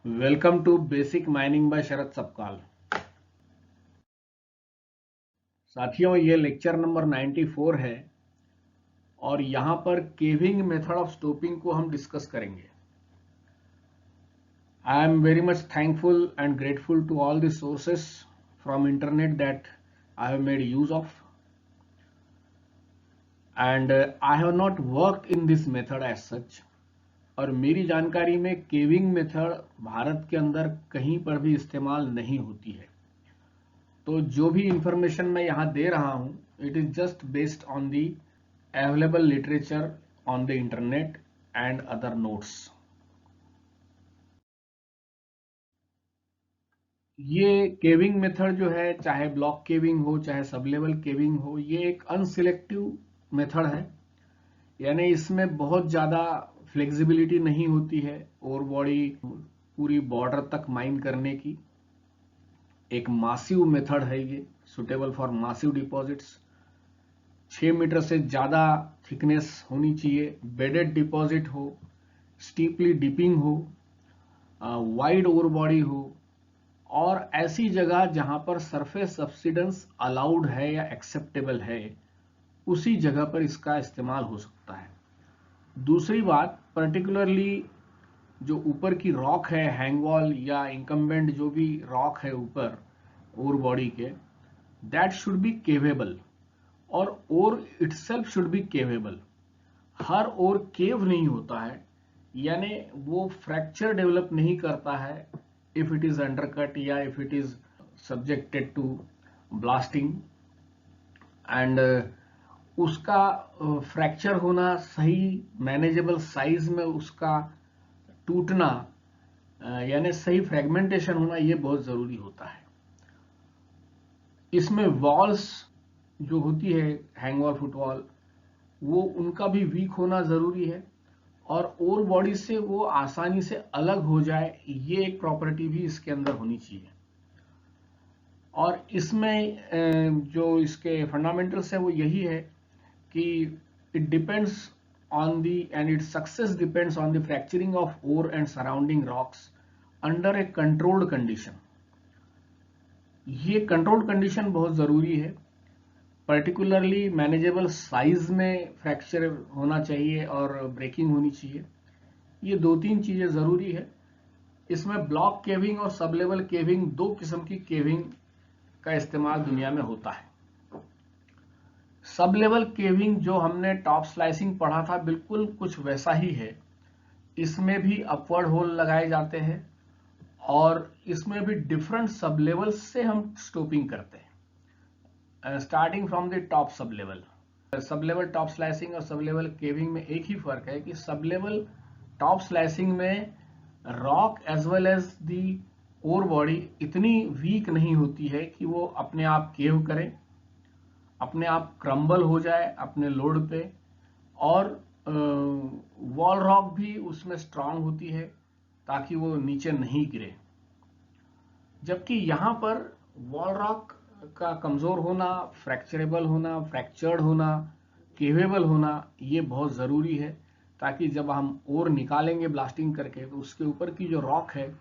Welcome to basic mining by Sharad Sapkal. साथियों, ये lecture number 94 है और यहाँ पर केविंग मेथड ऑफ स्टोपिंग को हम डिस्कस करेंगे। I am very much thankful and grateful to all the sources from internet that I have made use of, and I have not worked in this method as such. और मेरी जानकारी में caving method Bharat के अंदर कहीं पर भी इस्तेमाल नहीं होती है। तो जो भी इंफॉर्मेशन मैं यहाँ दे रहा हूँ, it is just based on the available literature on the internet and other notes. ये केविंग मेथड जो है, चाहे ब्लॉक केविंग हो चाहे सब लेवल केविंग हो, ये एक अनसिलेक्टिव मेथड है। यानी इसमें बहुत ज्यादा फ्लेक्सिबिलिटी नहीं होती है और बॉडी पूरी बॉर्डर तक माइन करने की। एक मासिव मेथड है ये, suitable for massive deposits. 6 metre से ज्यादा थिकनेस होनी चाहिए, बेडेड डिपॉजिट हो, स्टीपली डिपिंग हो, वाइड ओवर बॉडी हो, और ऐसी जगह जहां पर सरफेस सब्सिडेंस अलाउड है या एक्सेप्टेबल है, उसी जगह पर इसका इस्तेमाल हो सकता है। दूसरी बात, पर्टिकुलरली जो ऊपर की रॉक है, हैंगवॉल या इंकम्बेंट जो भी रॉक है ऊपर ओवर बॉडी के, दैट शुड बी केवेबल, और ओर इटसेल्फ शुड बी केवेबल। हर ओर केव नहीं होता है, यानी वो फ्रैक्चर डेवलप नहीं करता है इफ इट इज अंडरकट या if it is subjected to blasting. And उसका फ्रैक्चर होना, सही मैनेजेबल साइज में उसका टूटना, यानी सही फ्रेगमेंटेशन होना, ये बहुत जरूरी होता है। इसमें वॉल्स जो होती है, हैंगवॉल, फुटवॉल, वो उनका भी वीक होना जरूरी है, और ओवर बॉडी से वो आसानी से अलग हो जाए, ये एक प्रॉपर्टी भी इसके अंदर होनी चाहिए। और इसमें जो इसके फंडामेंटल्स है वो यही है कि it depends on the and it success depends on the fracturing of ore and surrounding rocks under a controlled condition. ये कंट्रोल्ड कंडीशन बहुत जरूरी है। पर्टिकुलरली मैनेजेबल साइज में फ्रैक्चर होना चाहिए और ब्रेकिंग होनी चाहिए। ये 2-3 चीजें जरूरी है। इसमें ब्लॉक केविंग और सब लेवल केविंग, 2 किस्म की केविंग का इस्तेमाल दुनिया में होता है। सब लेवल केविंग जो हमने टॉप स्लाइसिंग पढ़ा था, बिल्कुल कुछ वैसा ही है। इसमें भी अपवर्ड होल लगाए जाते हैं और इसमें भी डिफरेंट सब लेवल से हम स्टोपिंग करते हैं, starting from the top sub level. सब लेवल टॉप स्लाइसिंग और सब लेवल केविंग में एक ही फर्क है कि सब लेवल टॉप स्लाइसिंग में rock as well as the ore body इतनी वीक नहीं होती है कि वो अपने आप केव करे, अपने आप क्रम्बल हो जाए अपने लोड पे, और वॉल रॉक भी उसमें स्ट्रांग होती है ताकि वो नीचे नहीं गिरे। जबकि यहां पर वॉल रॉक का कमजोर होना, फ्रैक्चरेबल होना, फ्रैक्चर्ड होना, केवेबल होना, ये बहुत जरूरी है, ताकि जब हम ओर निकालेंगे ब्लास्टिंग करके तो उसके ऊपर की जो रॉक है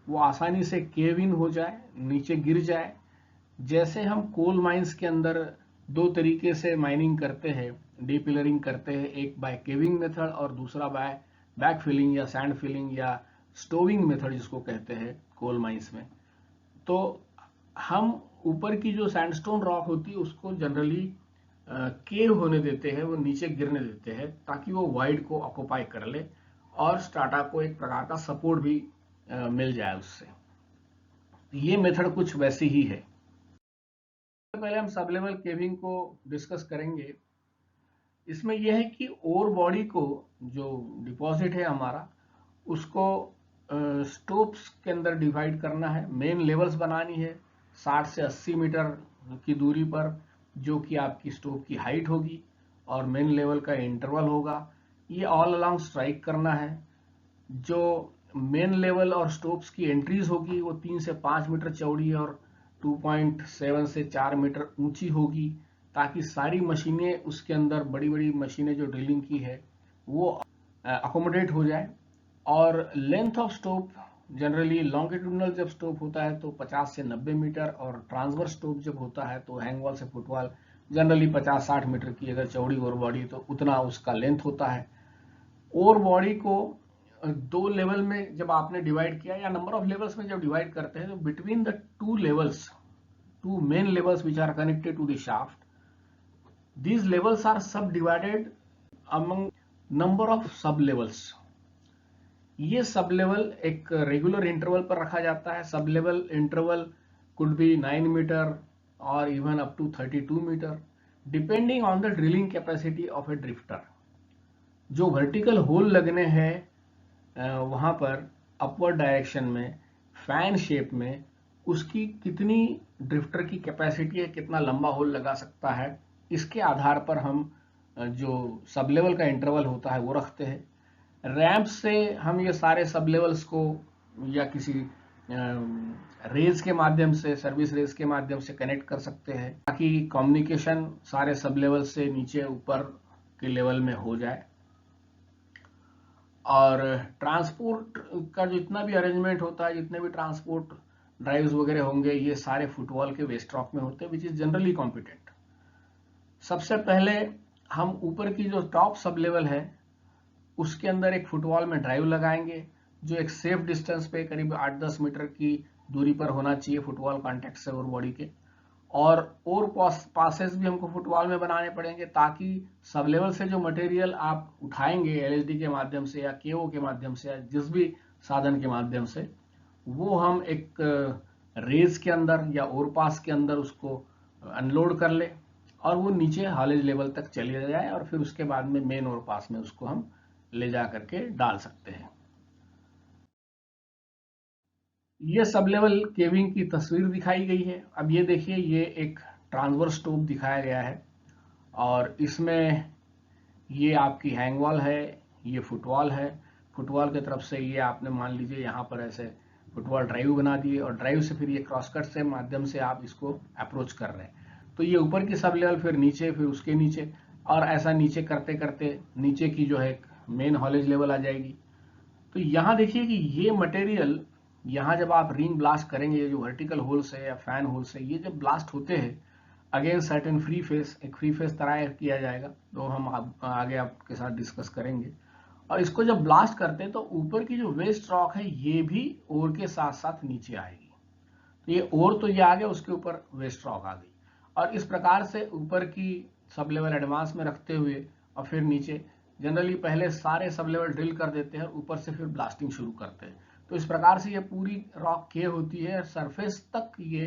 वो आसानी से केव इन हो जाए, नीचे गिर जाए। जैसे हम कोल माइंस के अंदर 2 तरीके से माइनिंग करते हैं, डीपिलरिंग करते हैं, एक बाय केविंग मेथड और दूसरा बाय बैक फिलिंग या सैंड फिलिंग या स्टोविंग मेथड जिसको कहते हैं कोल माइंस में। तो हम ऊपर की जो सैंडस्टोन रॉक होती है उसको जनरली केव होने देते हैं, वो नीचे गिरने देते हैं ताकि वो वाइड को ऑक्युपाई कर ले और स्ट्राटा को एक प्रकार का सपोर्ट भी मिल जाए उससे। ये मेथड कुछ वैसी ही है। पहले हम सब लेवल केविंग को डिस्कस करेंगे। इसमें यह है कि ओर बॉडी को, जो डिपॉजिट है हमारा, उसको स्टोप्स के अंदर डिवाइड करना है। मेन लेवल्स बनानी है 60 से 80 मीटर की दूरी पर, जो कि आपकी स्टोप की हाइट होगी और मेन लेवल का इंटरवल होगा। ये ऑल अलोंग स्ट्राइक करना है। जो मेन लेवल और स्टोप्स की एंट्रीज होगी वो 3 से 5 मीटर चौड़ी और 2.7 से 4 मीटर ऊंची होगी, ताकि सारी मशीनें उसके अंदर, बड़ी बड़ी मशीनें जो ड्रिलिंग की है, वो अकोमोडेट हो जाए। और length of stope generally longitudinal जब स्टोप होता है तो 50 से 90 मीटर, और ट्रांसवर्स स्टोप जब होता है तो हैंग वॉल से फुटवॉल जनरली 50-60 मीटर की अगर चौड़ी ओवर बॉडी तो उतना उसका लेंथ होता है। ओवर बॉडी को दो लेवल में जब आपने डिवाइड किया या नंबर ऑफ लेवल्स में जब डिवाइड करते हैं तो between the two levels, two main levels which are connected to the shaft, these levels are subdivided among number of sub levels। ये सब लेवल एक रेगुलर इंटरवल पर रखा जाता है। Sub level interval could be 9 metre और even up to 32 metre depending on the drilling capacity of a drifter. जो vertical hole लगने हैं वहां पर अपवर्ड डायरेक्शन में फैन शेप में, उसकी कितनी ड्रिफ्टर की कैपेसिटी है, कितना लंबा होल लगा सकता है, इसके आधार पर हम जो सब लेवल का इंटरवल होता है वो रखते हैं। रैंप से हम ये सारे सब लेवल्स को या किसी रेज के माध्यम से, सर्विस रेज के माध्यम से कनेक्ट कर सकते हैं ताकि कम्युनिकेशन सारे सब लेवल से नीचे ऊपर के लेवल में हो जाए। और ट्रांसपोर्ट का जितना भी अरेंजमेंट होता है, जितने भी ट्रांसपोर्ट ड्राइव्स वगैरह होंगे, ये सारे फुटवॉल के वेस्ट रॉक में होते हैं विच इज जनरली कॉम्पिटेंट। सबसे पहले हम ऊपर की जो टॉप सब लेवल है उसके अंदर एक फुटवॉल में ड्राइव लगाएंगे जो एक सेफ डिस्टेंस पे करीब 8-10 मीटर की दूरी पर होना चाहिए फुटवॉल कॉन्टेक्ट से ओवर बॉडी के। और पासेस भी हमको फुटवॉल में बनाने पड़ेंगे ताकि सब लेवल से जो मटेरियल आप उठाएंगे एलएचडी के माध्यम से या केओ के माध्यम से या जिस भी साधन के माध्यम से, वो हम एक रेज के अंदर या ओवरपास के अंदर उसको अनलोड कर ले और वो नीचे हालेज लेवल तक चले जाए और फिर उसके बाद में मेन ओवरपास में उसको हम ले जा करके डाल सकते हैं। ये सब लेवल केविंग की तस्वीर दिखाई गई है। अब ये देखिए, ये एक ट्रांसवर्स स्टोप दिखाया गया है और इसमें ये आपकी हैंग वॉल है, ये फुटवॉल है। फुटवॉल की तरफ से ये आपने मान लीजिए यहाँ पर ऐसे फुटवॉल ड्राइव बना दिए और ड्राइव से फिर ये क्रॉसकट से माध्यम से आप इसको अप्रोच कर रहे हैं। तो ये ऊपर की सब लेवल, फिर नीचे, फिर उसके नीचे, और ऐसा नीचे करते करते नीचे की जो है मेन हॉलेज लेवल आ जाएगी। तो यहाँ देखिए कि ये मटेरियल यहाँ जब आप रिंग ब्लास्ट करेंगे, ये जो वर्टिकल होल से या फैन होल से ये जब ब्लास्ट होते हैं, अगेन सर्टेन फ्री फेस, एक फ्री फेस तराई किया जाएगा, तो हम आगे आपके साथ डिस्कस करेंगे। और इसको जब ब्लास्ट करते हैं तो ऊपर की जो वेस्ट रॉक है ये भी ओर के साथ साथ नीचे आएगी। तो ये ओर तो ये आ गया, उसके ऊपर वेस्ट रॉक आ गई, और इस प्रकार से ऊपर की सब लेवल एडवांस में रखते हुए और फिर नीचे जनरली पहले सारे सब लेवल ड्रिल कर देते हैं, ऊपर से फिर ब्लास्टिंग शुरू करते हैं। तो इस प्रकार से ये पूरी रॉक केव होती है, सरफेस तक ये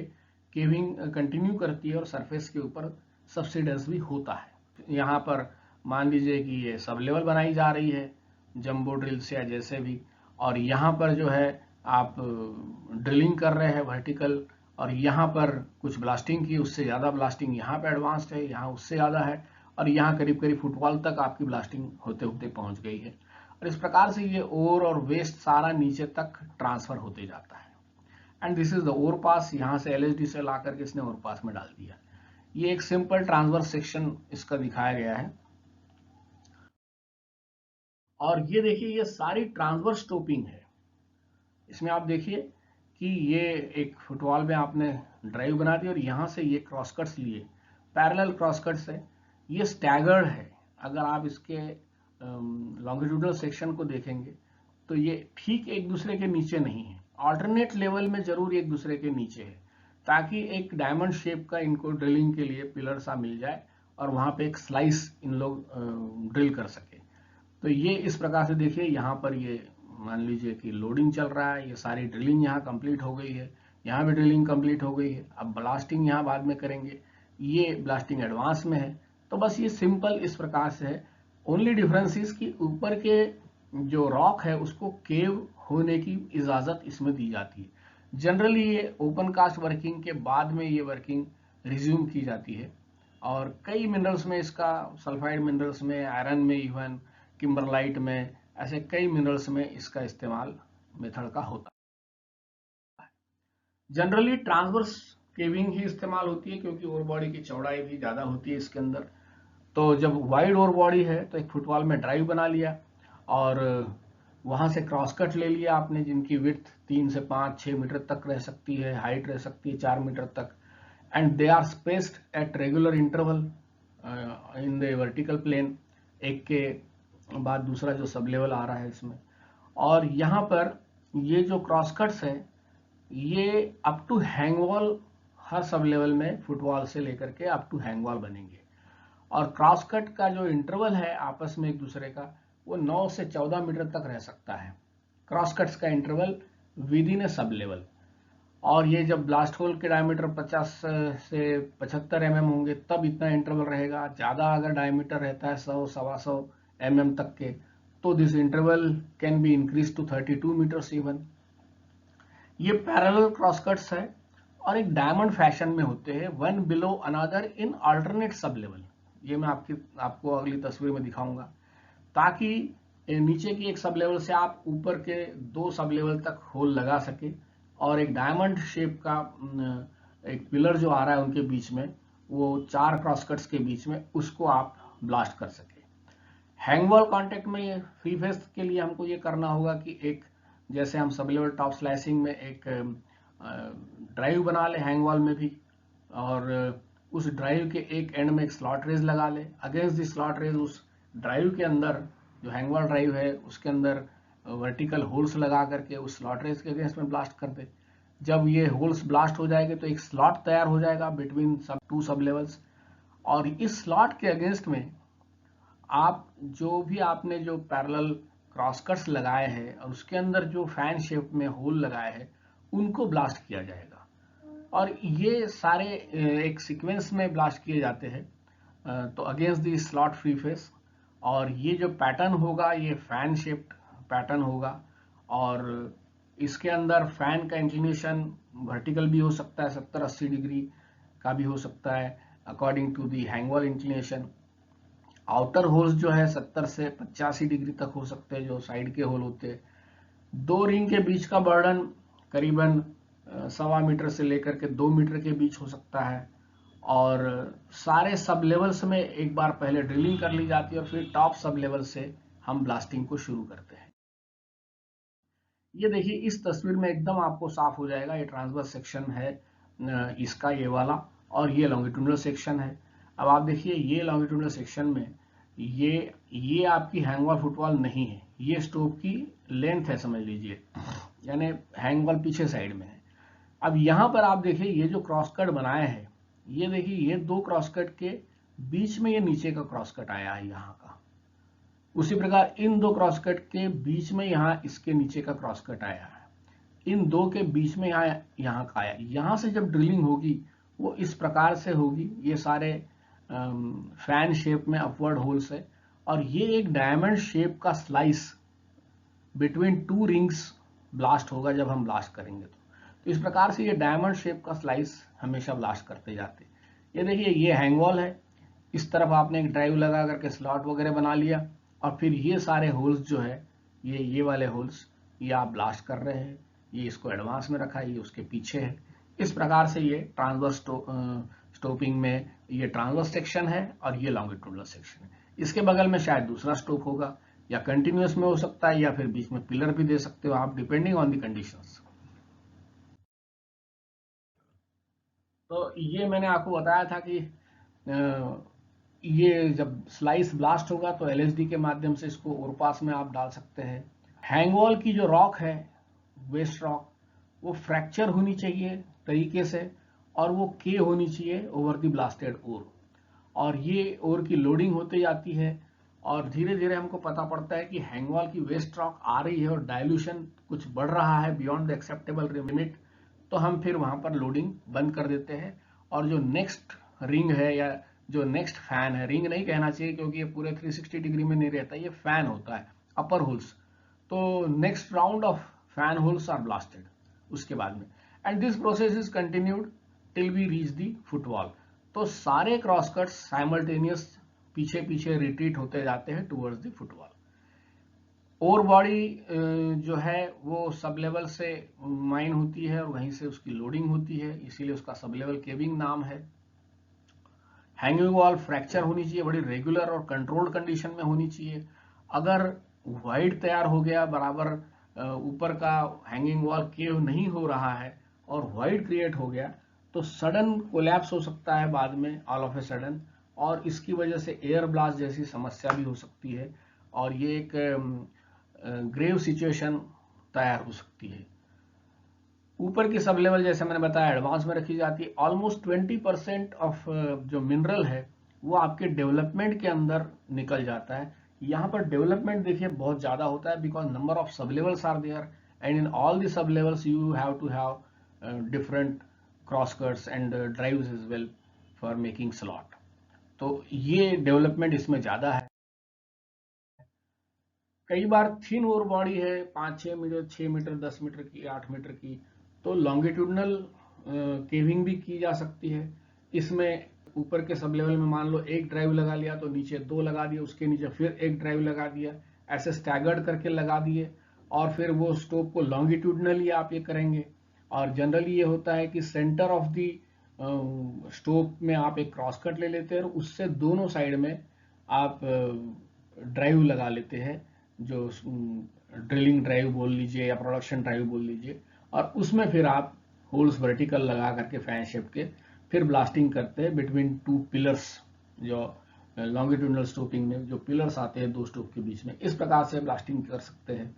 केविंग कंटिन्यू करती है और सरफेस के ऊपर सब्सिडेंस भी होता है। यहाँ पर मान लीजिए कि ये सब लेवल बनाई जा रही है जंबो ड्रिल से या जैसे भी, और यहाँ पर जो है आप ड्रिलिंग कर रहे हैं वर्टिकल, और यहाँ पर कुछ ब्लास्टिंग की, उससे ज़्यादा ब्लास्टिंग यहाँ पे एडवांस्ड है, यहाँ उससे ज़्यादा है, और यहाँ करीब करीब फुटवॉल तक आपकी ब्लास्टिंग होते होते पहुँच गई है। और इस प्रकार से ये ओर और वेस्ट सारा नीचे तक ट्रांसफर होते जाता है। And this is the ore pass. यहाँ से एलएचडी से ला करके इसने ओवर पास में डाल दिया। ये एक सिंपल ट्रांसवर्स सेक्शन इसका दिखाया गया है। और ये देखिए, ये सारी ट्रांसवर्स स्टोपिंग है। इसमें आप देखिए कि ये एक फुटवॉल में आपने ड्राइव बना दी और यहाँ से ये क्रॉसकट्स लिए, पैरेलल क्रॉसकट्स है, ये स्टैगर्ड है। अगर आप इसके लॉन्गिट्यूडनल सेक्शन को देखेंगे तो ये ठीक एक दूसरे के नीचे नहीं है, ऑल्टरनेट लेवल में जरूर एक दूसरे के नीचे है, ताकि एक डायमंड शेप का इनको ड्रिलिंग के लिए पिलर सा मिल जाए और वहां पे एक स्लाइस इन लोग ड्रिल कर सके। तो ये इस प्रकार से देखिए, यहाँ पर ये मान लीजिए कि लोडिंग चल रहा है, ये सारी ड्रिलिंग यहाँ कंप्लीट हो गई है, यहाँ भी ड्रिलिंग कंप्लीट हो गई है। अब ब्लास्टिंग यहाँ बाद में करेंगे, ये ब्लास्टिंग एडवांस में है। तो बस ये सिंपल इस प्रकार से है। ओनली डिफरेंस इज कि ऊपर के जो रॉक है उसको केव होने की इजाजत इसमें दी जाती है। जनरली ये ओपन कास्ट वर्किंग के बाद में ये वर्किंग रिज्यूम की जाती है, और कई मिनरल्स में इसका, सल्फाइड मिनरल्स में, आयरन में, इवन किम्बरलाइट में, ऐसे कई मिनरल्स में इसका इस्तेमाल मेथड का होता है। जनरली ट्रांसवर्स केविंग ही इस्तेमाल होती है क्योंकि ओवर बॉडी की चौड़ाई भी ज्यादा होती है इसके अंदर। तो जब वाइड ओवर बॉडी है तो एक फुटवॉल में ड्राइव बना लिया और वहां से क्रॉस कट ले लिया आपने, जिनकी विड्थ 3 से 5 6 मीटर तक रह सकती है, हाइट रह सकती है 4 मीटर तक, and they are spaced at regular interval in the vertical plane, एक के बाद दूसरा जो सब लेवल आ रहा है इसमें। और यहाँ पर ये जो क्रॉस कट्स है ये up to hang wall, her sub level में फुटवॉल से लेकर के अप टू हैंग वॉल बनेंगे। और क्रॉस कट का जो इंटरवल है आपस में एक दूसरे का, वो 9 से 14 मीटर तक रह सकता है, क्रॉस कट्स का interval with in A sub level. और ये जब ब्लास्ट होल के डायमीटर 50 से 75 mm होंगे तब इतना इंटरवल रहेगा। ज्यादा अगर डायमीटर रहता है 100 सवा 100 mm तक के, तो this interval can be increase to 32 metres even. ये पैरेलल क्रॉस कट्स है और एक डायमंड फैशन में होते हैं, one below another in alternate sub level. ये मैं आपको अगली तस्वीर में दिखाऊंगा, ताकि नीचे की एक सब लेवल से आप ऊपर के 2 सब लेवल तक होल लगा सके, और एक डायमंड शेप का एक पिलर जो आ रहा है उनके बीच में, वो 4 क्रॉस कट्स के बीच में, उसको आप ब्लास्ट कर सके। हैंग वॉल कॉन्टेक्ट में फ्री फेस के लिए हमको ये करना होगा कि एक, जैसे हम सब लेवल टॉप स्लाइसिंग में एक ड्राइव बना ले हैंग वॉल में भी, और उस ड्राइव के एक एंड में एक स्लॉट रेज लगा ले। अगेंस्ट द स्लॉट रेज उस ड्राइव के अंदर, जो हैंग वॉल ड्राइव है उसके अंदर वर्टिकल होल्स लगा करके उस स्लॉट रेज के अगेंस्ट में ब्लास्ट कर दे। जब ये होल्स ब्लास्ट हो जाएंगे तो एक स्लॉट तैयार हो जाएगा बिटवीन टू सब लेवल्स, और इस स्लॉट के अगेंस्ट में आप जो भी आपने जो पैरेलल क्रॉस कट्स लगाए हैं और उसके अंदर जो फैन शेप में होल लगाए हैं उनको ब्लास्ट किया जाएगा। और ये सारे एक सीक्वेंस में ब्लास्ट किए जाते हैं, तो against the slot free face. और ये जो पैटर्न होगा ये फैन शेप्ड पैटर्न होगा, और इसके अंदर फैन का इंक्लिनेशन वर्टिकल भी हो सकता है, 70-80 डिग्री का भी हो सकता है according to the hang wall inclination. Outer holes जो है 70 से 85 डिग्री तक हो सकते हैं, जो साइड के होल होते हैं। 2 रिंग के बीच का बर्डन करीबन 1.25 मीटर से लेकर के 2 मीटर के बीच हो सकता है। और सारे सब लेवल्स में एक बार पहले ड्रिलिंग कर ली जाती है और फिर टॉप सब लेवल से हम ब्लास्टिंग को शुरू करते हैं। ये देखिए इस तस्वीर में एकदम आपको साफ हो जाएगा, ये ट्रांसवर्स सेक्शन है इसका ये वाला, और ये लॉन्गिट्यूडनल सेक्शन है। अब आप देखिए ये लॉन्गिट्यूडनल सेक्शन में ये आपकी हैंग वॉल फुटवॉल नहीं है, ये स्टोव की लेंथ है समझ लीजिए, यानी हैंग वॉल पीछे साइड में है। अब यहाँ पर आप देखिए ये जो क्रॉस कट बनाए हैं, ये देखिए ये 2 क्रॉस कट के बीच में ये नीचे का क्रॉस कट आया है यहाँ का। उसी प्रकार इन 2 क्रॉस कट के बीच में यहाँ इसके नीचे का क्रॉस कट आया है, इन 2 के बीच में यहाँ का आया। यहाँ से जब ड्रिलिंग होगी वो इस प्रकार से होगी, ये सारे फैन शेप में अपवर्ड होल्स है, और ये एक डायमंड शेप का स्लाइस बिटवीन 2 रिंग्स ब्लास्ट होगा जब हम ब्लास्ट करेंगे। तो इस प्रकार से ये डायमंड शेप का स्लाइस हमेशा ब्लास्ट करते जाते। ये देखिए ये हैंग वॉल है, इस तरफ आपने एक ड्राइव लगा करके स्लॉट वगैरह बना लिया, और फिर ये सारे होल्स जो है ये वाले होल्स ये आप ब्लास्ट कर रहे हैं, ये इसको एडवांस में रखा है, ये उसके पीछे है। इस प्रकार से ये ट्रांसवर्स स्टोपिंग में ये ट्रांसवर्स सेक्शन है और ये लॉन्गिट्यूडनल सेक्शन है। इसके बगल में शायद दूसरा स्टोप होगा, या कंटिन्यूअस में हो सकता है, या फिर बीच में पिलर भी दे सकते हो आप, डिपेंडिंग ऑन द कंडीशंस। तो ये मैंने आपको बताया था कि ये जब स्लाइस ब्लास्ट होगा तो एलएसडी के माध्यम से इसको ओरपास में आप डाल सकते हैं। हैंग वॉल की जो रॉक है, वेस्ट रॉक, वो फ्रैक्चर होनी चाहिए तरीके से, और वो के होनी चाहिए ओवर द ब्लास्टेड ओर, और ये ओर की लोडिंग होते जाती है, और धीरे धीरे हमको पता पड़ता है कि हैंग वॉल की वेस्ट रॉक आ रही है और डायल्यूशन कुछ बढ़ रहा है बियॉन्ड द एक्सेप्टेबल लिमिट, तो हम फिर वहां पर लोडिंग बंद कर देते हैं, और जो नेक्स्ट रिंग है या जो नेक्स्ट फैन है, रिंग नहीं कहना चाहिए क्योंकि ये पूरे 360 डिग्री में नहीं रहता, ये फैन होता है अपर होल्स, तो next round of fan holes are blasted उसके बाद में, and this process is continued till we reach the footwall. तो सारे क्रॉस कट्स साइमल्टेनियस पीछे पीछे रिट्रीट होते जाते हैं towards the footwall. Ore body जो है वो सब लेवल से माइन होती है और वहीं से उसकी लोडिंग होती है, इसीलिए उसका सब लेवल केविंग नाम है। हैंगिंग वॉल फ्रैक्चर होनी चाहिए, बड़ी रेगुलर और कंट्रोल्ड कंडीशन में होनी चाहिए। अगर वाइड तैयार हो गया, बराबर ऊपर का हैंगिंग वॉल केव नहीं हो रहा है और वाइड क्रिएट हो गया, तो सडन कोलैप्स हो सकता है बाद में, ऑल ऑफ ए सडन, और इसकी वजह से एयर ब्लास्ट जैसी समस्या भी हो सकती है और ये एक ग्रेव सिचुएशन तैयार हो सकती है। ऊपर की सब लेवल जैसे मैंने बताया एडवांस में रखी जाती है। ऑलमोस्ट 20% ऑफ जो मिनरल है वो आपके डेवलपमेंट के अंदर निकल जाता है। यहाँ पर डेवलपमेंट देखिए बहुत ज्यादा होता है, because number of sub levels are there and in all the sub levels you have to have different cross cuts and drives as well for making slot. तो ये डेवलपमेंट इसमें ज्यादा है। कई बार थिन ओर बॉडी है 5-6 मीटर, 6 मीटर, 10 मीटर की, 8 metre की, तो लॉन्गिट्यूडनल केविंग भी की जा सकती है। इसमें ऊपर के सब लेवल में मान लो एक ड्राइव लगा लिया तो नीचे 2 लगा दिए, उसके नीचे फिर एक ड्राइव लगा दिया, ऐसे स्टैगर्ड करके लगा दिए और फिर वो स्टोव को लॉन्गिट्यूडनली आप ये करेंगे। और जनरली ये होता है कि सेंटर ऑफ दी स्टोव में आप एक क्रॉस कट ले लेते हैं और उससे दोनों साइड में आप ड्राइव लगा लेते हैं, जो ड्रिलिंग ड्राइव बोल लीजिए या प्रोडक्शन ड्राइव बोल लीजिए, और उसमें फिर आप होल्स वर्टिकल लगा करके फैन शेप के फिर ब्लास्टिंग करते हैं बिटवीन 2 पिलर्स। जो लॉन्गिट्यूडनल स्टोपिंग में जो पिलर्स आते हैं 2 स्टोप के बीच में, इस प्रकार से ब्लास्टिंग कर सकते हैं।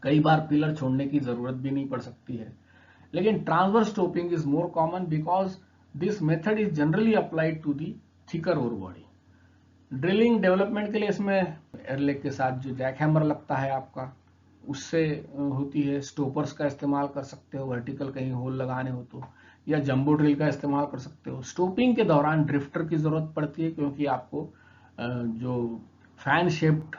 कई बार पिलर छोड़ने की जरूरत भी नहीं पड़ सकती है। लेकिन transverse stoping is more common because this method is generally applied to the thicker ore body. Drilling development के लिए इसमें एयरलेग के साथ जो जैक हैमर लगता है आपका, उससे होती है। स्टोपर्स का इस्तेमाल कर सकते हो, वर्टिकल कहीं होल लगाने हो तो, या जंबो ड्रिल का इस्तेमाल कर सकते हो। स्टोपिंग के दौरान ड्रिफ्टर की जरूरत पड़ती है, क्योंकि आपको जो फैन शेप्ड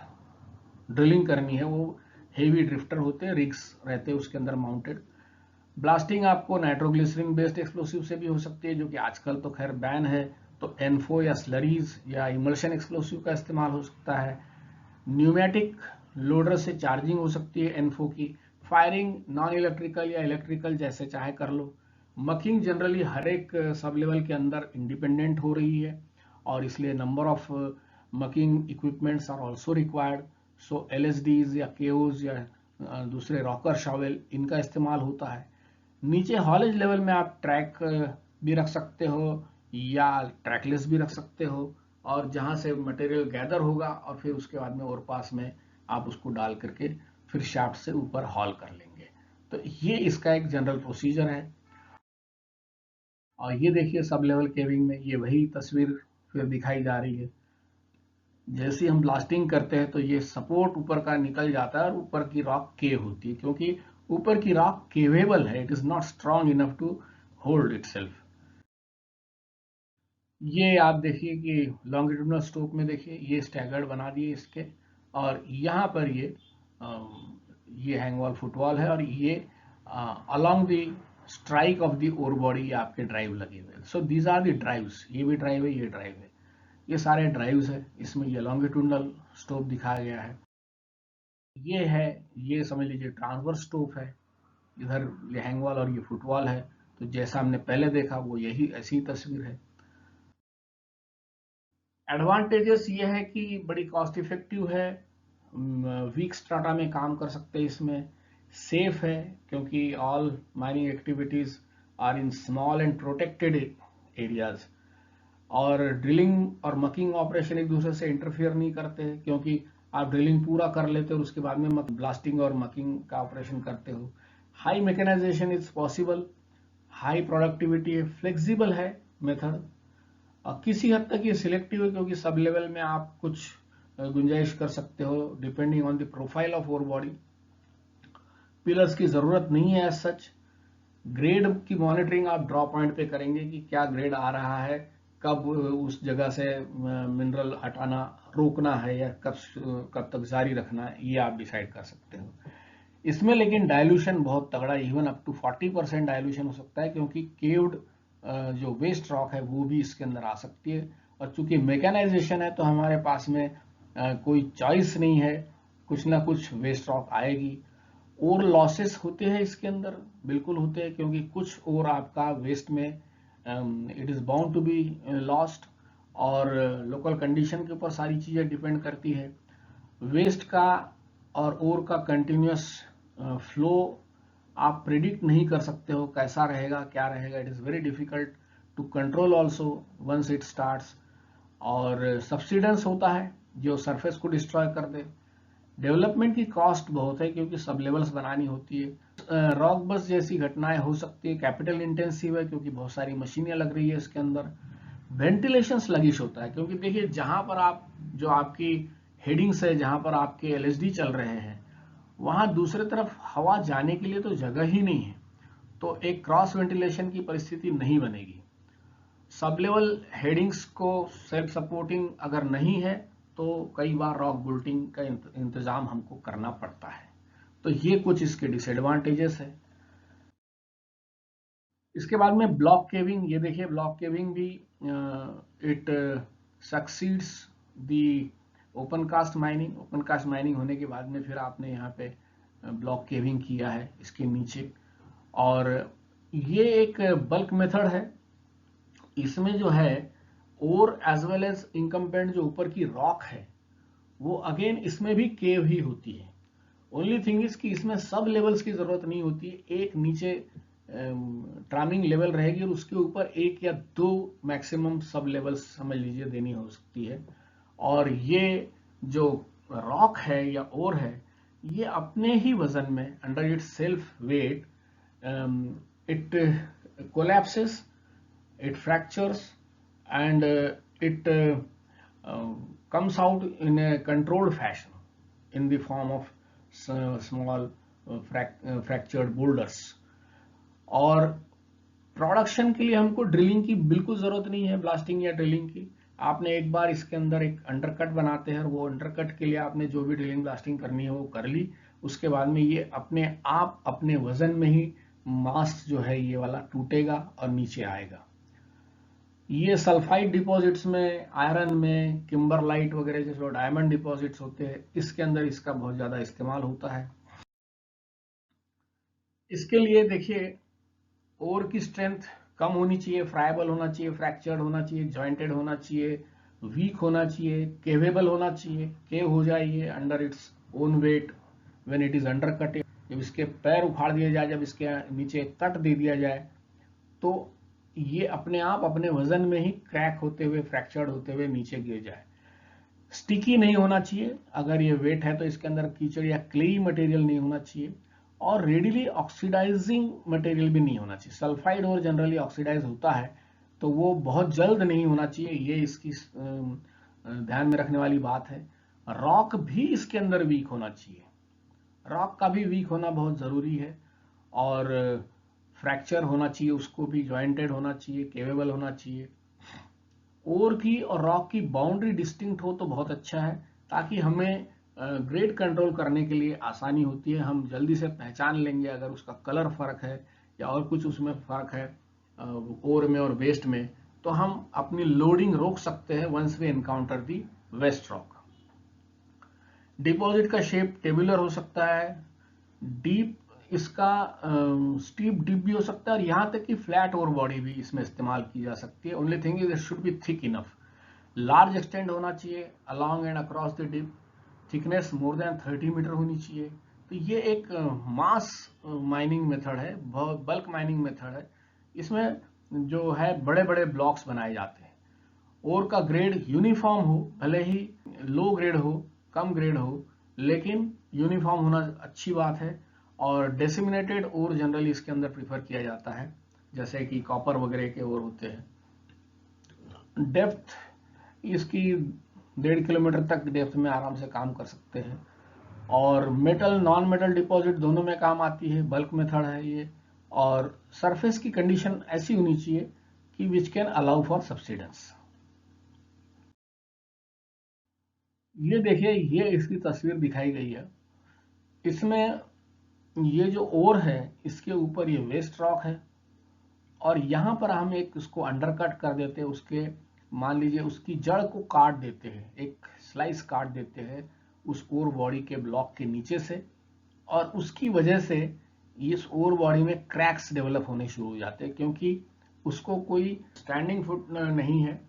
ड्रिलिंग करनी है वो हेवी ड्रिफ्टर होते हैं, रिग्स रहते हैं उसके अंदर माउंटेड। ब्लास्टिंग आपको नाइट्रोग्लिसरीन बेस्ड एक्सप्लोसिव से भी हो सकती है, जो कि आजकल तो खैर बैन है, तो एनफो या स्लरीज या इमल्शन एक्सप्लोसिव का इस्तेमाल हो सकता है। न्यूमेटिक लोडर से चार्जिंग हो सकती है एनफो की। फायरिंग नॉन इलेक्ट्रिकल या इलेक्ट्रिकल जैसे चाहे कर लो। मकिंग जनरली हर एक सब लेवल के अंदर इंडिपेंडेंट हो रही है और इसलिए number of mucking equipments are also required. So LHDs या केओज या दूसरे रॉकर शॉवेल, इनका इस्तेमाल होता है। नीचे हॉलेज लेवल में आप ट्रैक भी रख सकते हो या ट्रैकलेस भी रख सकते हो, और जहां से मटेरियल गैदर होगा और फिर उसके बाद में और पास में आप उसको डाल करके फिर शाफ्ट से ऊपर हॉल कर लेंगे। तो ये इसका एक जनरल प्रोसीजर है। और ये देखिए सब लेवल केविंग में ये वही तस्वीर फिर दिखाई जा रही है। जैसे हम ब्लास्टिंग करते हैं तो ये सपोर्ट ऊपर का निकल जाता है और ऊपर की रॉक केव होती है, क्योंकि ऊपर की रॉक केवेबल है, it is not strong enough to hold itself. ये आप देखिए कि लॉन्गिट्यूडनल स्टोप में देखिए ये स्टैगर्ड बना दिए इसके, और यहाँ पर ये हैंग वॉल फुटवॉल है और ये along the strike of the ore body आपके ड्राइव लगे हुए। So these are the drives, ये भी ड्राइव है, ये ड्राइव है, ये सारे ड्राइव्स है। इसमें ये लॉन्गिट्यूडनल स्टोप दिखाया गया है। ये है, ये समझ लीजिए ट्रांसवर्स स्टोप है। इधर ये हैंग वॉल और ये फुटवॉल है। तो जैसा हमने पहले देखा वो यही ऐसी ही तस्वीर है। एडवांटेजेस ये है कि बड़ी कॉस्ट इफेक्टिव है, वीक स्ट्राटा में काम कर सकते हैं इसमें, सेफ है क्योंकि all mining activities are in small and protected areas, और ड्रिलिंग और मकिंग ऑपरेशन एक दूसरे से इंटरफेयर नहीं करते हैं, क्योंकि आप ड्रिलिंग पूरा कर लेते हो और उसके बाद में ब्लास्टिंग और मकिंग का ऑपरेशन करते हो। High mechanisation is possible, high productivity है, फ्लेक्सिबल है मेथड, और किसी हद तक ये सिलेक्टिव है, क्योंकि सब लेवल में आप कुछ गुंजाइश कर सकते हो depending on the profile of ore body. Pillars की जरूरत नहीं है एज सच। ग्रेड की मॉनिटरिंग आप ड्रॉ पॉइंट पे करेंगे कि क्या ग्रेड आ रहा है, कब उस जगह से मिनरल हटाना रोकना है या कब तक जारी रखना है, ये आप डिसाइड कर सकते हो। इसमें लेकिन डायल्यूशन बहुत तगड़ा, इवन अप टू 40% डायल्यूशन हो सकता है, क्योंकि केव्ड जो वेस्ट रॉक है वो भी इसके अंदर आ सकती है। और चूंकि मैकेनाइजेशन है तो हमारे पास में कोई चॉइस नहीं है, कुछ ना कुछ वेस्ट रॉक आएगी। और लॉसेस होते हैं इसके अंदर, बिल्कुल होते हैं, क्योंकि कुछ और आपका वेस्ट में it is bound to be lost, और लोकल कंडीशन के ऊपर सारी चीजें डिपेंड करती है। वेस्ट का और ओर का कंटिन्यूस फ्लो आप प्रिडिक्ट नहीं कर सकते हो कैसा रहेगा क्या रहेगा. It is very difficult to control also once it starts. और सब्सिडेंस होता है जो सरफेस को डिस्ट्रॉय कर दे. डेवलपमेंट की कॉस्ट बहुत है क्योंकि सब लेवल्स बनानी होती है. रॉक बस जैसी घटनाएं हो सकती है. कैपिटल इंटेंसिव है क्योंकि बहुत सारी मशीनें लग रही है इसके अंदर. वेंटिलेशन स्लगिश होता है क्योंकि देखिए जहां पर आप जो आपकी हेडिंग्स है जहां पर आपके एलएसडी चल रहे हैं वहां दूसरे तरफ हवा जाने के लिए तो जगह ही नहीं है. तो एक क्रॉस वेंटिलेशन की परिस्थिति नहीं बनेगी. सब लेवल हेडिंग्स को सेल्फ सपोर्टिंग अगर नहीं है तो कई बार रॉक बुल्टिंग का इंतजाम हमको करना पड़ता है. तो ये कुछ इसके डिसएडवांटेजेस है. इसके बाद में ब्लॉक केविंग. ये देखिए ब्लॉक केविंग भी it succeeds the open cast mining. Open cast mining होने के बाद में फिर आपने यहाँ पे ब्लॉक केविंग किया है इसके नीचे. और ये एक बल्क मेथड है. इसमें जो है और एज वेल एज इनकम्बेंट जो ऊपर की रॉक है वो अगेन इसमें भी केव ही होती है. ओनली थिंग इज कि इसमें सब लेवल्स की जरूरत नहीं होती है. एक नीचे ट्रामिंग लेवल रहेगी और उसके ऊपर एक या दो मैक्सिमम सब लेवल्स समझ लीजिए देनी हो सकती है. और ये जो रॉक है या ओर है ये अपने ही वजन में under its self weight it collapses, it fractures, and it comes out in a controlled fashion in the form of small fractured boulders. और प्रोडक्शन के लिए हमको ड्रिलिंग की बिल्कुल जरूरत नहीं है, ब्लास्टिंग या ड्रिलिंग की. आपने एक बार इसके अंदर एक अंडरकट बनाते हैं, वो अंडरकट के लिए आपने जो भी ड्रिलिंग ब्लास्टिंग करनी है वो कर ली. उसके बाद में ये अपने आप अपने वजन में ही मास जो है ये वाला टूटेगा और नीचे आएगा. ये सल्फाइड डिपॉजिट्स में, आयरन में, किम्बरलाइट वगैरह जैसे डायमंड डिपॉजिट्स होते हैं इसके अंदर इसका बहुत ज्यादा इस्तेमाल होता है. इसके लिए देखिए ओर की स्ट्रेंथ कम होनी चाहिए, फ्राइबल होना चाहिए, फ्रैक्चर्ड होना चाहिए, जॉइंटेड होना चाहिए, वीक होना चाहिए, केवेबल होना चाहिए. केव हो जाए ये under its own wait when it is under cut. जब इसके पैर उखाड़ दिए जाए, जब इसके नीचे कट दे दिया जाए तो ये अपने आप अपने वजन में ही क्रैक होते हुए, फ्रैक्चर्ड होते हुए नीचे गिर जाए. स्टिकी नहीं होना चाहिए. अगर ये वेट है तो इसके अंदर कीचड़ या क्लेई मटेरियल नहीं होना चाहिए. और रेडिली ऑक्सीडाइजिंग मटेरियल भी नहीं होना चाहिए. सल्फाइड और जनरली ऑक्सीडाइज होता है तो वो बहुत जल्द नहीं होना चाहिए. ये इसकी ध्यान में रखने वाली बात है. रॉक भी इसके अंदर वीक होना चाहिए. रॉक का भी वीक होना बहुत जरूरी है. और फ्रैक्चर होना चाहिए, उसको भी जॉइंटेड होना चाहिए, केवेबल होना चाहिए. ओर की और रॉक की बाउंड्री डिस्टिंक्ट हो तो बहुत अच्छा है, ताकि हमें ग्रेड कंट्रोल करने के लिए आसानी होती है. हम जल्दी से पहचान लेंगे अगर उसका कलर फर्क है या और कुछ उसमें फर्क है ओर में और वेस्ट में, तो हम अपनी लोडिंग रोक सकते हैं once we encounter the waste rock. Deposit का शेप टेबुलर हो सकता है, डीप इसका स्टीप डिप भी हो सकता है, और यहां तक कि फ्लैट ओर बॉडी भी इसमें इस्तेमाल की जा सकती है. Only thing is it should be thick enough. Large extend होना चाहिए along and across the dip. Thickness more than 30 metre होनी चाहिए. तो ये एक मास माइनिंग मेथड है, बल्क माइनिंग मेथड है. इसमें जो है बड़े बड़े ब्लॉक्स बनाए जाते हैं. ओर का ग्रेड यूनिफॉर्म हो, भले ही लो ग्रेड हो, कम ग्रेड हो, लेकिन यूनिफॉर्म होना अच्छी बात है. और डेसिमिनेटेड ओर जनरली इसके अंदर प्रीफर किया जाता है, जैसे कि कॉपर वगैरह के ओर होते हैं. डेप्थ इसकी 1.5 किलोमीटर तक डेप्थ में आराम से काम कर सकते हैं. और मेटल नॉन मेटल डिपॉजिट दोनों में काम आती है. बल्क मेथड है ये. और सरफेस की कंडीशन ऐसी होनी चाहिए कि which can allow for subsidence. ये देखिए ये इसकी तस्वीर दिखाई गई है. इसमें ये जो ओर है इसके ऊपर ये वेस्ट रॉक है और यहां पर हम एक उसको अंडरकट कर देते हैं. उसके मान लीजिए उसकी जड़ को काट देते हैं, एक स्लाइस काट देते हैं उस ओर बॉडी के ब्लॉक के नीचे से, और उसकी वजह से इस ओर बॉडी में क्रैक्स डेवलप होने शुरू हो जाते हैं. क्योंकि उसको कोई स्टैंडिंग फुट नहीं है,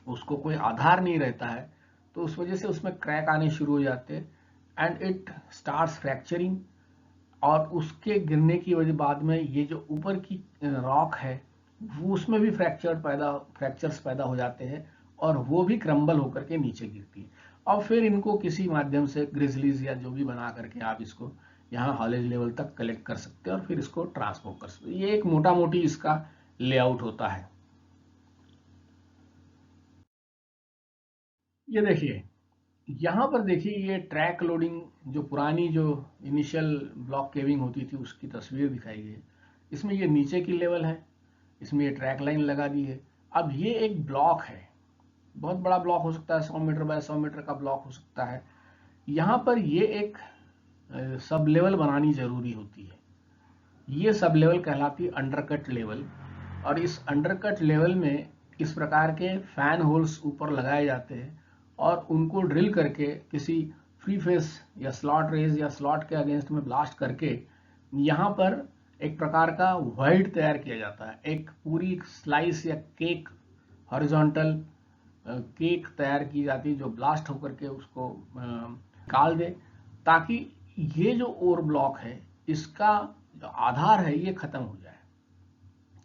उसको कोई आधार नहीं रहता है, तो उस वजह से उसमें क्रैक आने शुरू हो जाते हैं. एंड इट स्टार्ट्स फ्रैक्चरिंग, और उसके गिरने की वजह बाद में ये जो ऊपर की रॉक है वो उसमें भी फ्रैक्चर्स पैदा हो जाते हैं और वो भी क्रम्बल होकर के नीचे गिरती है। और फिर इनको किसी माध्यम से ग्रिजलीज या जो भी बना करके आप इसको यहाँ हॉलेज लेवल तक कलेक्ट कर सकते हैं और फिर इसको ट्रांसपोर्ट कर सकते हैं। ये एक मोटा मोटी इसका लेआउट होता है। ये देखिए, यहाँ पर देखिए ये ट्रैक लोडिंग, जो पुरानी जो इनिशियल ब्लॉक केविंग होती थी उसकी तस्वीर दिखाई गई। इसमें ये नीचे की लेवल है, इसमें ये ट्रैक लाइन लगा दी है। अब ये एक ब्लॉक है, बहुत बड़ा ब्लॉक हो सकता है, 100 मीटर बाय 100 मीटर का ब्लॉक हो सकता है। यहाँ पर ये एक सब लेवल बनानी जरूरी होती है। ये सब लेवल कहलाती है अंडरकट लेवल, और इस अंडरकट लेवल में इस प्रकार के फैन होल्स ऊपर लगाए जाते हैं और उनको ड्रिल करके किसी फ्री फेस या स्लॉट रेज या स्लॉट के अगेंस्ट में ब्लास्ट करके यहाँ पर एक प्रकार का वाइड तैयार किया जाता है। एक पूरी स्लाइस या केक, हॉरिजॉन्टल केक तैयार की जाती है जो ब्लास्ट होकर के उसको निकाल दे, ताकि ये जो ओर ब्लॉक है इसका जो आधार है ये खत्म हो जाए।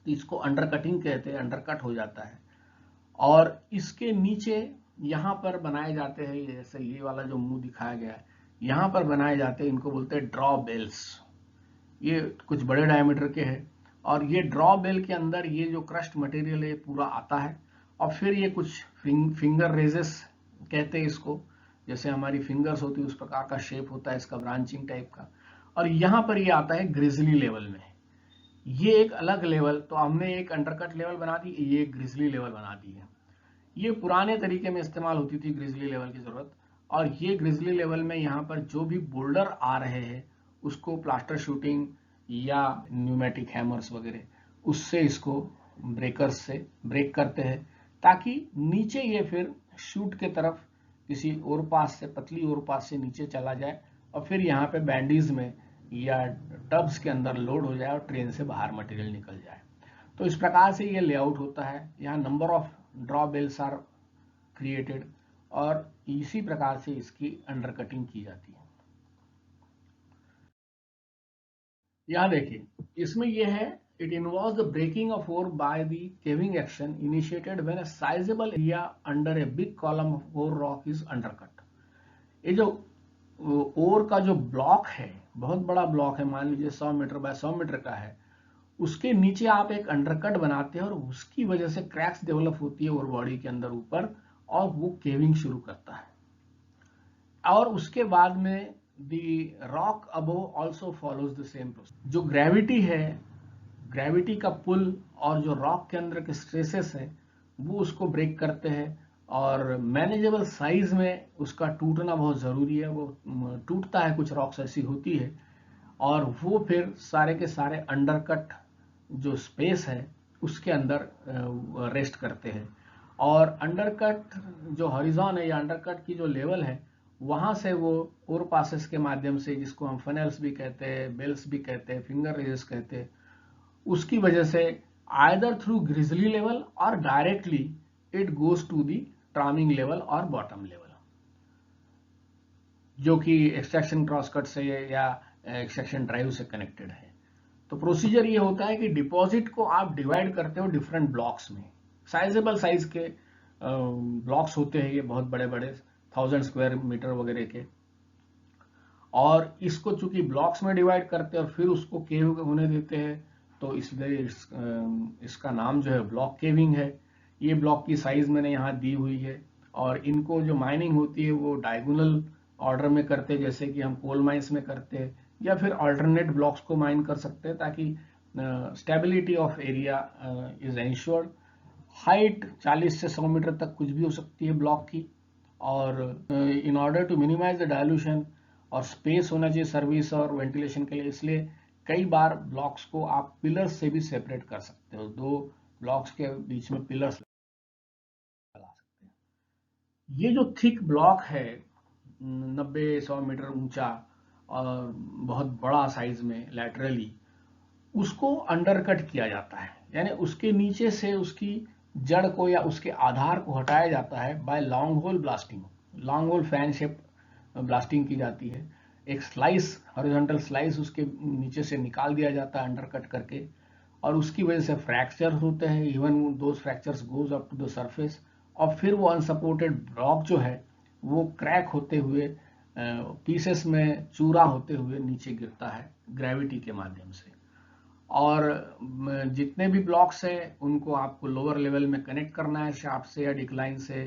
तो इसको अंडरकटिंग कहते हैं, अंडरकट हो जाता है। और इसके नीचे यहाँ पर बनाए जाते हैं, जैसे ये वाला जो मुंह दिखाया गया है, यहाँ पर बनाए जाते हैं, इनको बोलते हैं ड्रॉ बेल्स। ये कुछ बड़े डायमीटर के हैं और ये ड्रॉ बेल के अंदर ये जो क्रस्ट मटेरियल है पूरा आता है। और फिर ये कुछ फिंगर रेजेस कहते हैं इसको, जैसे हमारी फिंगर्स होती है उस प्रकार का शेप होता है इसका, ब्रांचिंग टाइप का। और यहाँ पर ये आता है ग्रिजली लेवल में। ये एक अलग लेवल, तो हमने एक अंडरकट लेवल बना दी, ये एक ग्रिजली लेवल बना दी है। ये पुराने तरीके में इस्तेमाल होती थी ग्रिजली लेवल की जरूरत। और ये ग्रिजली लेवल में यहाँ पर जो भी बोल्डर आ रहे हैं उसको प्लास्टर शूटिंग या न्यूमेटिक हैमर्स वगैरह उससे इसको ब्रेकर्स से ब्रेक करते हैं, ताकि नीचे ये फिर शूट के तरफ किसी और पास से, पतली और पास से नीचे चला जाए और फिर यहाँ पे बैंडीज में या टब्स के अंदर लोड हो जाए और ट्रेन से बाहर मटेरियल निकल जाए। तो इस प्रकार से ये लेआउट होता है। यहाँ number of draw bells are created और इसी प्रकार से इसकी अंडरकटिंग की जाती है। यहाँ देखिए, इसमें यह है, it involves the breaking of ore by the caving action initiated when a sizeable area under a big column of ore rock is undercut. ये जो ओर का जो ब्लॉक है, बहुत बड़ा ब्लॉक है, मान लीजिए 100 मीटर बाय 100 मीटर का है, उसके नीचे आप एक अंडरकट बनाते हैं और उसकी वजह से क्रैक्स डेवलप होती है ओर बॉडी के अंदर ऊपर, और वो केविंग शुरू करता है। और उसके बाद में the rock above also follows the same process. जो ग्रेविटी है, ग्रेविटी का पुल और जो रॉक के अंदर के स्ट्रेसेस है वो उसको ब्रेक करते हैं, और मैनेजेबल साइज में उसका टूटना बहुत जरूरी है। वो टूटता है, कुछ रॉक्स ऐसी होती है, और वो फिर सारे के सारे अंडरकट जो स्पेस है उसके अंदर रेस्ट करते हैं। और अंडरकट जो हॉरिजॉन है या अंडरकट की जो लेवल है, वहां से वो ओर पासेस के माध्यम से, जिसको हम फनेल्स भी कहते हैं, बेल्स भी कहते हैं, फिंगर रेजेस कहते हैं, उसकी वजह से आइदर थ्रू ग्रिजली लेवल और directly it goes to the tramming level और बॉटम लेवल, जो कि एक्सट्रैक्शन क्रॉसकट से या एक्सट्रैक्शन ड्राइव से कनेक्टेड है। तो प्रोसीजर ये होता है कि डिपॉजिट को आप डिवाइड करते हो डिफरेंट ब्लॉक्स में। साइजेबल साइज के ब्लॉक्स होते हैं ये, बहुत बड़े बड़े 1000 स्क्वायर मीटर वगैरह के, और इसको चूंकि ब्लॉक्स में डिवाइड करते हैं और फिर उसको केव होने देते हैं, तो इसलिए इसका नाम जो है ब्लॉक केविंग है। ये ब्लॉक की साइज मैंने यहाँ दी हुई है, और इनको जो माइनिंग होती है वो डायगोनल ऑर्डर में करते हैं, जैसे कि हम कोल माइंस में करते हैं, या फिर अल्टरनेट ब्लॉक्स को माइन कर सकते हैं, ताकि stability of area is ensured. Height 40 से 100 मीटर तक कुछ भी हो सकती है ब्लॉक की, और in order to minimise the dilution, और स्पेस होना चाहिए सर्विस और वेंटिलेशन के लिए, इसलिए कई बार ब्लॉक्स को आप पिलर्स से भी सेपरेट कर सकते हो। दो ब्लॉक्स के बीच में पिलर्स लगा सकते हैं। ये जो थिक ब्लॉक है 90-100 मीटर ऊंचा और बहुत बड़ा साइज में लैटरली, उसको अंडरकट किया जाता है, यानी उसके नीचे से उसकी जड़ को या उसके आधार को हटाया जाता है by long hole blasting. Long hole fan shape blasting की जाती है। एक स्लाइस, हॉरिजॉन्टल स्लाइस उसके नीचे से निकाल दिया जाता है अंडर कट करके, और उसकी वजह से फ्रैक्चर्स होते हैं, even those fractures goes up to the surface, और फिर वो अनसपोर्टेड ब्लॉक जो है वो क्रैक होते हुए पीसेस में चूरा होते हुए नीचे गिरता है ग्रेविटी के माध्यम से। और जितने भी ब्लॉक्स हैं उनको आपको लोअर लेवल में कनेक्ट करना है शाफ्ट से या डिक्लाइन से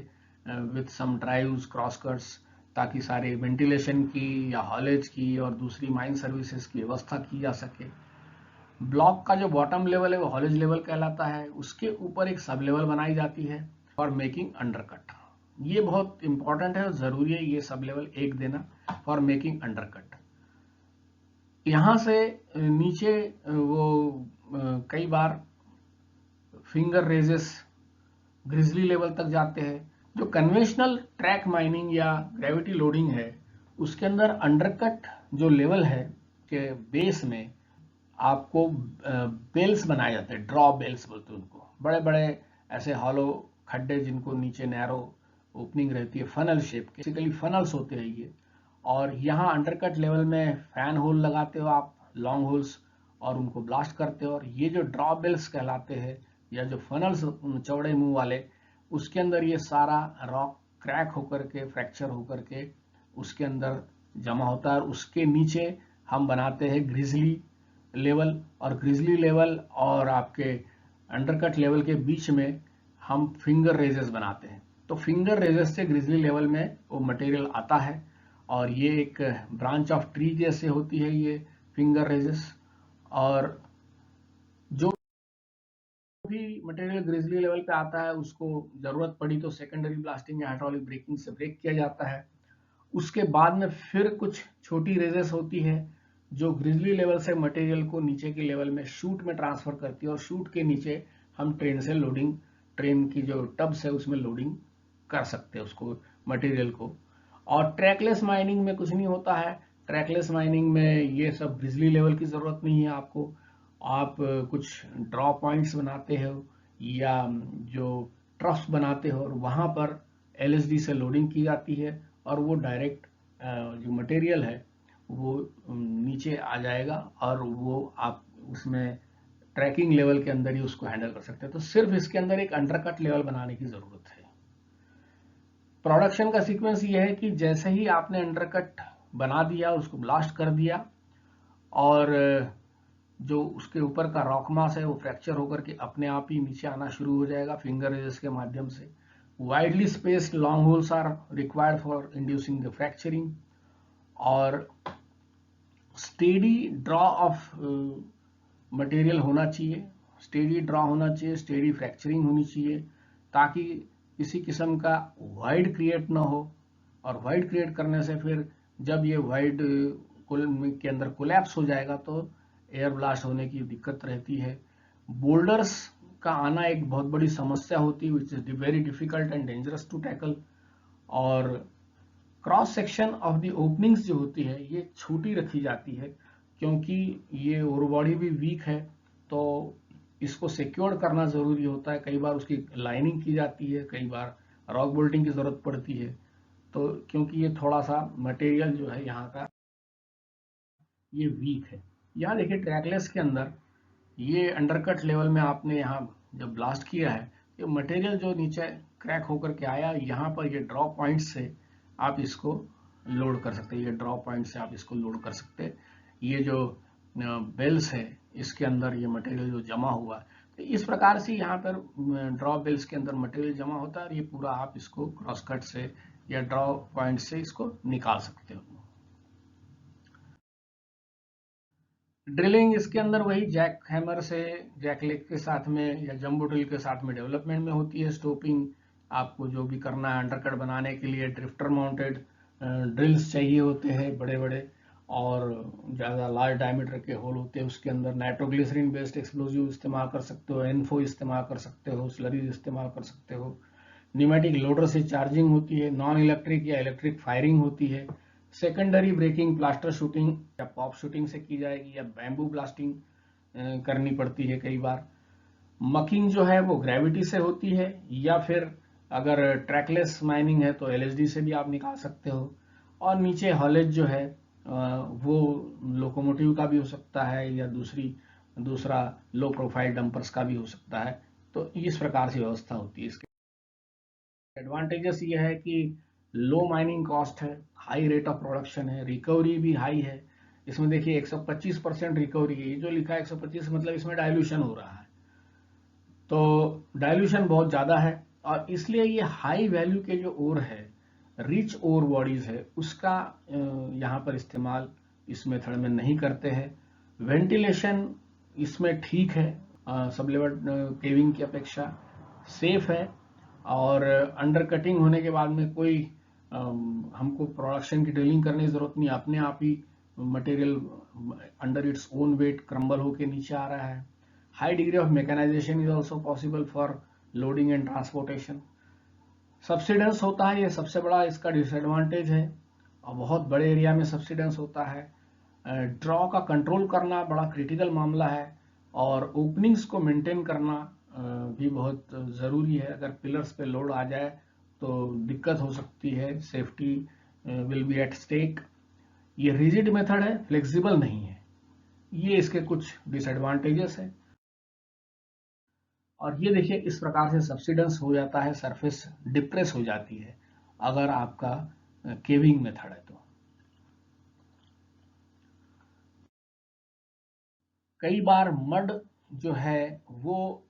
with some drives, cross cuts, ताकि सारे वेंटिलेशन की या हॉलेज की और दूसरी माइन सर्विसेज की व्यवस्था की जा सके। ब्लॉक का जो बॉटम लेवल है वो हॉलेज लेवल कहलाता है, उसके ऊपर एक सब लेवल बनाई जाती है फॉर मेकिंग अंडरकट। ये बहुत इंपॉर्टेंट है और जरूरी है ये सब लेवल एक देना फॉर मेकिंग अंडरकट। यहां से नीचे वो कई बार फिंगर रेजेस ग्रिजली लेवल तक जाते हैं। जो कन्वेंशनल ट्रैक माइनिंग या ग्रेविटी लोडिंग है उसके अंदर अंडरकट जो लेवल है के बेस में आपको बेल्स बनाए जाते हैं, ड्रॉ बेल्स बोलते हैं उनको, बड़े बड़े ऐसे हॉलो खड्डे जिनको नीचे नैरो ओपनिंग रहती है, फनल शेप के, बेसिकली फनल्स होते हैं ये। और यहाँ अंडरकट लेवल में फैन होल लगाते हो आप, लॉन्ग होल्स, और उनको ब्लास्ट करते हो। और ये जो ड्रॉ बेल्स कहलाते हैं या जो फनल्स चौड़े मुंह वाले, उसके अंदर ये सारा रॉक क्रैक होकर के, फ्रैक्चर होकर के उसके अंदर जमा होता है। और उसके नीचे हम बनाते हैं ग्रिजली लेवल, और ग्रिजली लेवल और आपके अंडरकट लेवल के बीच में हम फिंगर रेजेस बनाते हैं। तो फिंगर रेजेस से ग्रिजली लेवल में वो मटेरियल आता है, और ये एक ब्रांच ऑफ ट्री जैसे होती है ये फिंगर रेजेस। और जो भी मटेरियल ग्रिजली लेवल पे आता है उसको जरूरत पड़ी तो सेकेंडरी ब्लास्टिंग या हाइड्रोलिक ब्रेकिंग से ब्रेक किया जाता है। उसके बाद में फिर कुछ छोटी रेजेस होती है जो ग्रिजली लेवल से मटेरियल को नीचे के लेवल में शूट में ट्रांसफर करती है, और शूट के नीचे हम ट्रेन से लोडिंग, ट्रेन की जो टब्स है उसमें लोडिंग कर सकते हैं उसको, मटेरियल को। और ट्रैकलेस माइनिंग में कुछ नहीं होता है। ट्रैकलेस माइनिंग में ये सब ग्रिजली लेवल की जरूरत नहीं है आपको। आप कुछ ड्रॉ पॉइंट्स बनाते हो या जो ट्रफ्स बनाते हो, और वहां पर एलएसडी से लोडिंग की जाती है, और वो डायरेक्ट जो मटेरियल है वो नीचे आ जाएगा, और वो आप उसमें ट्रैकिंग लेवल के अंदर ही उसको हैंडल कर सकते हैं। तो सिर्फ इसके अंदर एक अंडरकट लेवल बनाने की जरूरत है। प्रोडक्शन का सीक्वेंस ये है कि जैसे ही आपने अंडरकट बना दिया, उसको ब्लास्ट कर दिया, और जो उसके ऊपर का रॉक मास है वो फ्रैक्चर होकर के अपने आप ही नीचे आना शुरू हो जाएगा फिंगर रेजेस के माध्यम से। Widely spaced long holes are required for inducing the fracturing, और स्टेडी ड्रॉ ऑफ मटेरियल होना चाहिए, स्टेडी ड्रॉ होना चाहिए, स्टेडी फ्रैक्चरिंग होनी चाहिए, ताकि किसी किस्म का वाइड क्रिएट ना हो। और वाइड क्रिएट करने से फिर जब ये वाइड के अंदर कोलैप्स हो जाएगा तो एयर ब्लास्ट होने की दिक्कत रहती है। बोल्डर्स का आना एक बहुत बड़ी समस्या होती है, which is very difficult and dangerous to tackle. और cross section of the openings जो होती है ये छोटी रखी जाती है, क्योंकि ये ओवर बॉडी भी वीक है, तो इसको सिक्योर करना जरूरी होता है। कई बार उसकी लाइनिंग की जाती है, कई बार रॉक बोल्टिंग की जरूरत पड़ती है। तो क्योंकि ये थोड़ा सा मटेरियल जो है यहाँ का ये वीक है। यहाँ देखिए ट्रैकलेस के अंदर ये अंडरकट लेवल में आपने यहाँ जब ब्लास्ट किया है, ये मटेरियल जो नीचे क्रैक होकर के आया, यहाँ पर ये ड्रॉ पॉइंट से आप इसको लोड कर सकते हैं, ये ड्रॉ पॉइंट से आप इसको लोड कर सकते हैं। ये जो बेल्स है इसके अंदर ये मटेरियल जो जमा हुआ, तो इस प्रकार से यहाँ पर ड्रॉ बेल्स के अंदर मटेरियल जमा होता है, और ये पूरा आप इसको क्रॉस कट से या ड्रॉ पॉइंट से इसको निकाल सकते हो। ड्रिलिंग इसके अंदर वही जैक हैमर से, जैक लेग के साथ में या जंबो ड्रिल के साथ में डेवलपमेंट में होती है। स्टोपिंग आपको जो भी करना है अंडरकट बनाने के लिए ड्रिफ्टर माउंटेड ड्रिल्स चाहिए होते हैं बड़े बड़े, और ज़्यादा लार्ज डायमीटर के होल होते हैं। उसके अंदर नाइट्रोग्लिसरीन बेस्ड एक्सप्लोजिव इस्तेमाल कर सकते हो, एनफो इस्तेमाल कर सकते हो, स्लरीज इस्तेमाल कर सकते हो। न्यूमेटिक लोडर से चार्जिंग होती है, नॉन इलेक्ट्रिक या इलेक्ट्रिक फायरिंग होती है। सेकेंडरी ब्रेकिंग प्लास्टर शूटिंग या पॉप शूटिंग से की जाएगी, या बैम्बू ब्लास्टिंग करनी पड़ती है कई बार। मकिंग जो है वो ग्रेविटी से होती है, या फिर अगर ट्रैकलेस माइनिंग है तो एलएसडी से भी आप निकाल सकते हो। और नीचे हॉलेज जो है वो लोकोमोटिव का भी हो सकता है या दूसरा लो प्रोफाइल डंपर्स का भी हो सकता है। तो इस प्रकार से व्यवस्था होती है। इसके एडवांटेजेस ये है कि लो माइनिंग कॉस्ट है, हाई रेट ऑफ प्रोडक्शन है, रिकवरी भी हाई है। इसमें देखिए 125% रिकवरी है। ये जो लिखा है 125 मतलब इसमें डाइल्यूशन हो रहा है, तो डाइल्यूशन बहुत ज़्यादा है और इसलिए ये हाई वैल्यू के जो ओर है, रिच ओर बॉडीज है, उसका यहाँ पर इस्तेमाल इस मेथड में नहीं करते हैं। वेंटिलेशन इसमें ठीक है, सब लेवल केविंग की अपेक्षा सेफ है और अंडर कटिंग होने के बाद में कोई हमको प्रोडक्शन की ड्रिलिंग करने की जरूरत नहीं, अपने आप ही material under its own weight crumble होके नीचे आ रहा है। High degree of mechanisation is also possible for loading and transportation. Subsidence होता है, ये सबसे बड़ा इसका डिसएडवांटेज है और बहुत बड़े एरिया में सब्सिडेंस होता है। ड्रॉ का कंट्रोल करना बड़ा क्रिटिकल मामला है और ओपनिंग्स को मेंटेन करना भी बहुत ज़रूरी है। अगर पिलर्स पे लोड आ जाए तो दिक्कत हो सकती है, safety will be at stake. ये रिजिड मेथड है, फ्लेक्सिबल नहीं है, ये इसके कुछ डिसएडवांटेजेस है। और ये देखिए इस प्रकार से सब्सिडेंस हो जाता है, सरफेस डिप्रेस हो जाती है अगर आपका केविंग मेथड है तो। कई बार मड जो है वो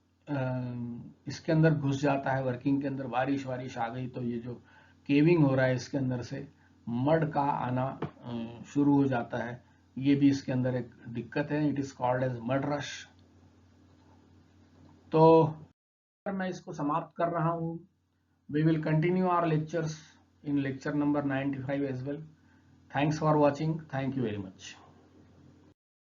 इसके अंदर घुस जाता है वर्किंग के अंदर। बारिश वारिश आ गई तो ये जो केविंग हो रहा है इसके अंदर से मड का आना शुरू हो जाता है। ये भी इसके अंदर एक दिक्कत है, it is called as mud rush. तो मैं इसको समाप्त कर रहा हूँ। We will continue our lectures in lecture number 95 as well. Thanks for watching. Thank you very much.